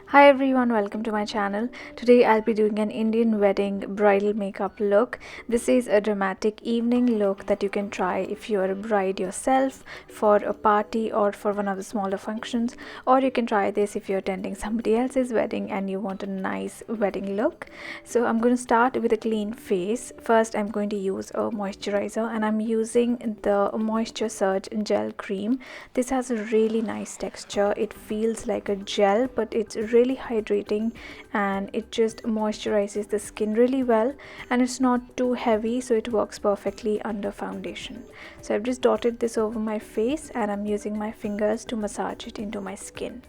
Hi everyone, welcome to my channel. Today I'll be doing an Indian wedding bridal makeup look. This is a dramatic evening look that you can try if you're a bride yourself, for a party or for one of the smaller functions, or you can try this if you're attending somebody else's wedding and you want a nice wedding look. So I'm going to start with a clean face. First I'm going to use a moisturizer and I'm using the Moisture Surge Gel-Creme. This has a really nice texture. It feels like a gel, but it's really hydrating and it just moisturizes the skin really well, and it's not too heavy, so it works perfectly under foundation. So I've just dotted this over my face and I'm using my fingers to massage it into my skin.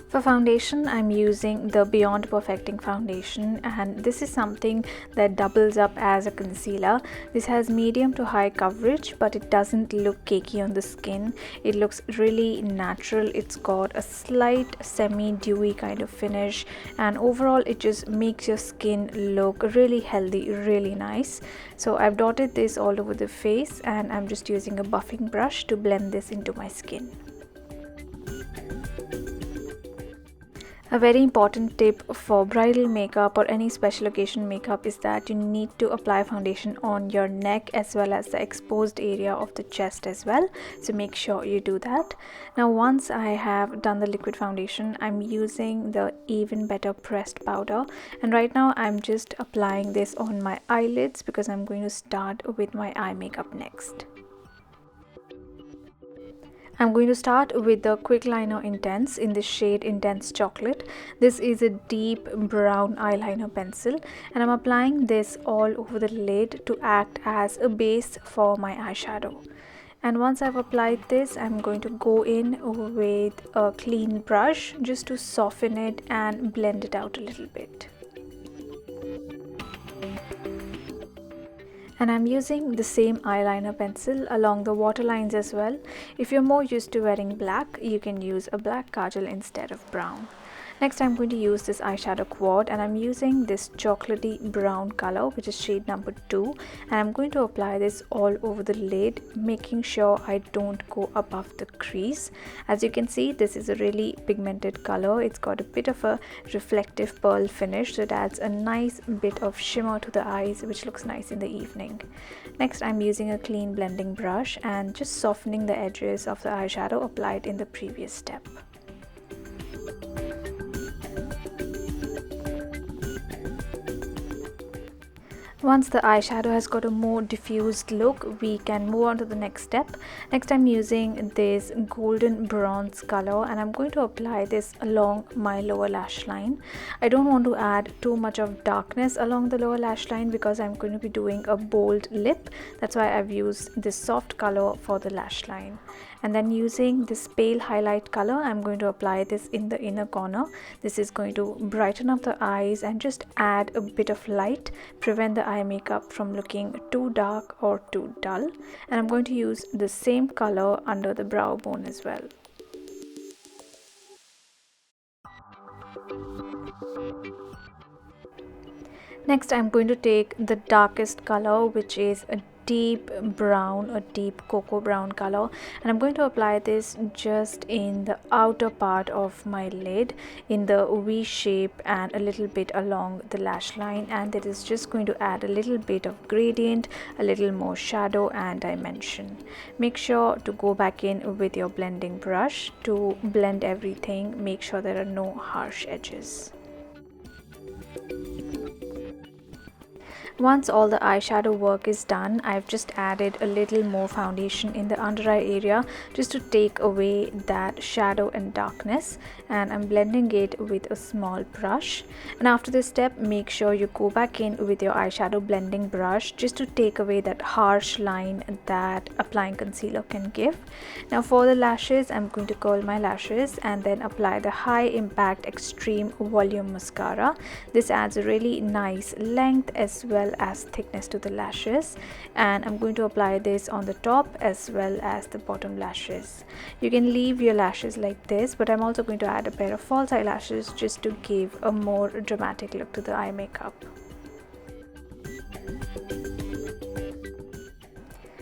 For foundation, I'm using the Beyond Perfecting foundation, and this is something that doubles up as a concealer. This has medium to high coverage, but it doesn't look cakey on the skin. It looks really natural. It's got a slight semi-dewy kind of finish, and overall it just makes your skin look really healthy, really nice. So I've dotted this all over the face and I'm just using a buffing brush to blend this into my skin. A very important tip for bridal makeup or any special occasion makeup is that you need to apply foundation on your neck as well as the exposed area of the chest as well. So make sure you do that. Now once I have done the liquid foundation, I'm using the Even Better pressed powder, and right now I'm just applying this on my eyelids because I'm going to start with my eye makeup next. I'm going to start with the Quickliner Intense in the shade Intense Chocolate. This is a deep brown eyeliner pencil, and I'm applying this all over the lid to act as a base for my eyeshadow. And once I've applied this, I'm going to go in with a clean brush just to soften it and blend it out a little bit. And I'm using the same eyeliner pencil along the waterlines as well. If you're more used to wearing black, you can use a black kajal instead of brown. Next I'm going to use this eyeshadow quad, and I'm using this chocolatey brown color, which is shade number 2, and I'm going to apply this all over the lid, making sure I don't go above the crease. As you can see, this is a really pigmented color. It's got a bit of a reflective pearl finish, so it adds a nice bit of shimmer to the eyes, which looks nice in the evening. Next I'm using a clean blending brush and just softening the edges of the eyeshadow applied in the previous step. Once the eyeshadow has got a more diffused look, we can move on to the next step. Next I'm using this golden bronze color and I'm going to apply this along my lower lash line. I don't want to add too much of darkness along the lower lash line because I'm going to be doing a bold lip. That's why I've used this soft color for the lash line. And then using this pale highlight color, I'm going to apply this in the inner corner. This is going to brighten up the eyes and just add a bit of light, prevent the eye makeup from looking too dark or too dull. And I'm going to use the same color under the brow bone as well. Next I'm going to take the darkest color, which is a deep brown, a deep cocoa brown color, and I'm going to apply this just in the outer part of my lid in the V shape and a little bit along the lash line, and that is just going to add a little bit of gradient, a little more shadow and dimension. Make sure to go back in with your blending brush to blend everything. Make sure there are no harsh edges. Once all the eyeshadow work is done, I've just added a little more foundation in the under eye area just to take away that shadow and darkness, and I'm blending it with a small brush. And after this step, make sure you go back in with your eyeshadow blending brush just to take away that harsh line that applying concealer can give. Now for the lashes, I'm going to curl my lashes and then apply the High Impact Extreme Volume Mascara. This adds a really nice length as well well as thickness to the lashes, and I'm going to apply this on the top as well as the bottom lashes. You can leave your lashes like this, but I'm also going to add a pair of false eyelashes just to give a more dramatic look to the eye makeup.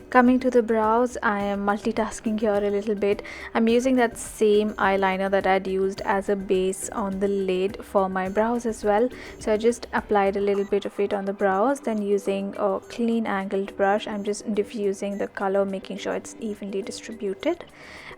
Coming to the brows, I am multitasking here a little bit. I'm using that same eyeliner that I'd used as a base on the lid for my brows as well. So I just applied a little bit of it on the brows, then using a clean angled brush, I'm just diffusing the color, making sure it's evenly distributed.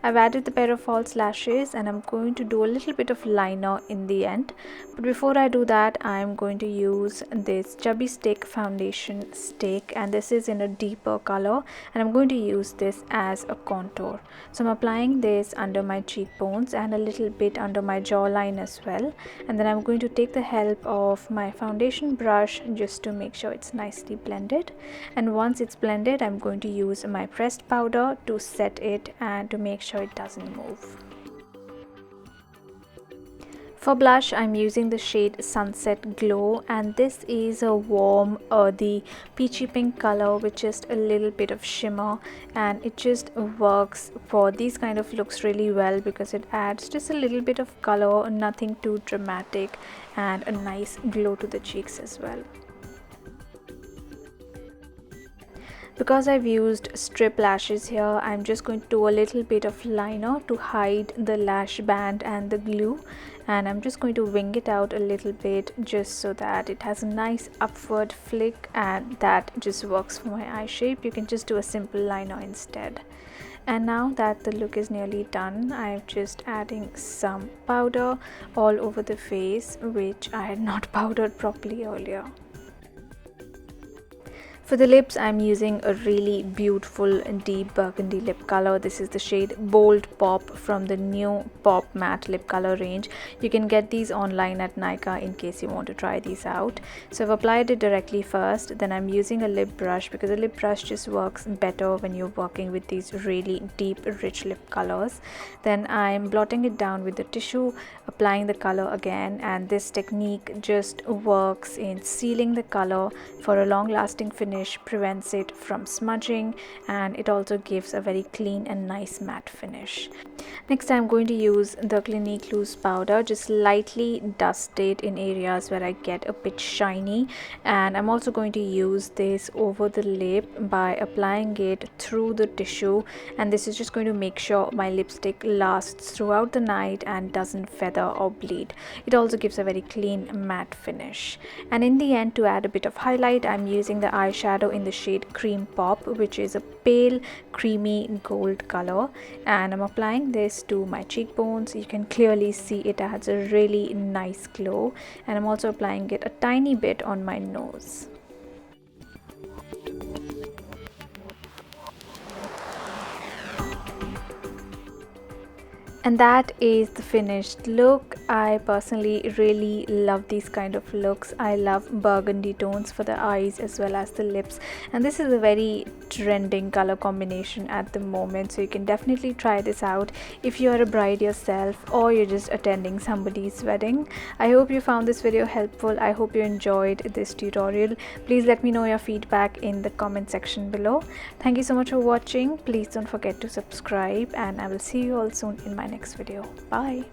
I've added the pair of false lashes and I'm going to do a little bit of liner in the end. But before I do that, I'm going to use this Chubby Stick foundation stick, and this is in a deeper color, and I'm going to use this as a contour. So I'm applying this under my cheekbones and a little bit under my jawline as well, and then I'm going to take the help of my foundation brush just to make sure it's nicely blended. And once it's blended, I'm going to use my pressed powder to set it and to make sure it doesn't move. For blush, I'm using the shade Sunset Glow, and this is a warm earthy peachy pink color with just a little bit of shimmer, and it just works for these kind of looks really well because it adds just a little bit of color, nothing too dramatic, and a nice glow to the cheeks as well. Because I've used strip lashes here, I'm just going to do a little bit of liner to hide the lash band and the glue, and I'm just going to wing it out a little bit just so that it has a nice upward flick, and that just works for my eye shape. You can just do a simple liner instead. And now that the look is nearly done, I'm just adding some powder all over the face, which I had not powdered properly earlier. For the lips, I'm using a really beautiful deep burgundy lip color. This is the shade Bold Pop from the new Pop Matte lip color range. You can get these online at Nykaa in case you want to try these out. So I've applied it directly first, then I'm using a lip brush because a lip brush just works better when you're working with these really deep, rich lip colors. Then I'm blotting it down with the tissue, applying the color again, and this technique just works in sealing the color for a long-lasting finish, prevents it from smudging, and it also gives a very clean and nice matte finish. Next, I'm going to use the Clinique loose powder, just lightly dust it in areas where I get a bit shiny, and I'm also going to use this over the lip by applying it through the tissue, and this is just going to make sure my lipstick lasts throughout the night and doesn't feather or bleed. It also gives a very clean matte finish. And in the end, to add a bit of highlight, I'm using the eyeshadow in the shade Cream Pop, which is a pale creamy gold color, and I'm applying this to my cheekbones. You can clearly see it adds a really nice glow, and I'm also applying it a tiny bit on my nose. And that is the finished look. I personally really love these kind of looks. I love burgundy tones for the eyes as well as the lips, and this is a very trending color combination at the moment, so you can definitely try this out if you are a bride yourself or you're just attending somebody's wedding. I hope you found this video helpful. I hope you enjoyed this tutorial. Please let me know your feedback in the comment section below. Thank you so much for watching. Please don't forget to subscribe, and I will see you all soon in my next video. Bye.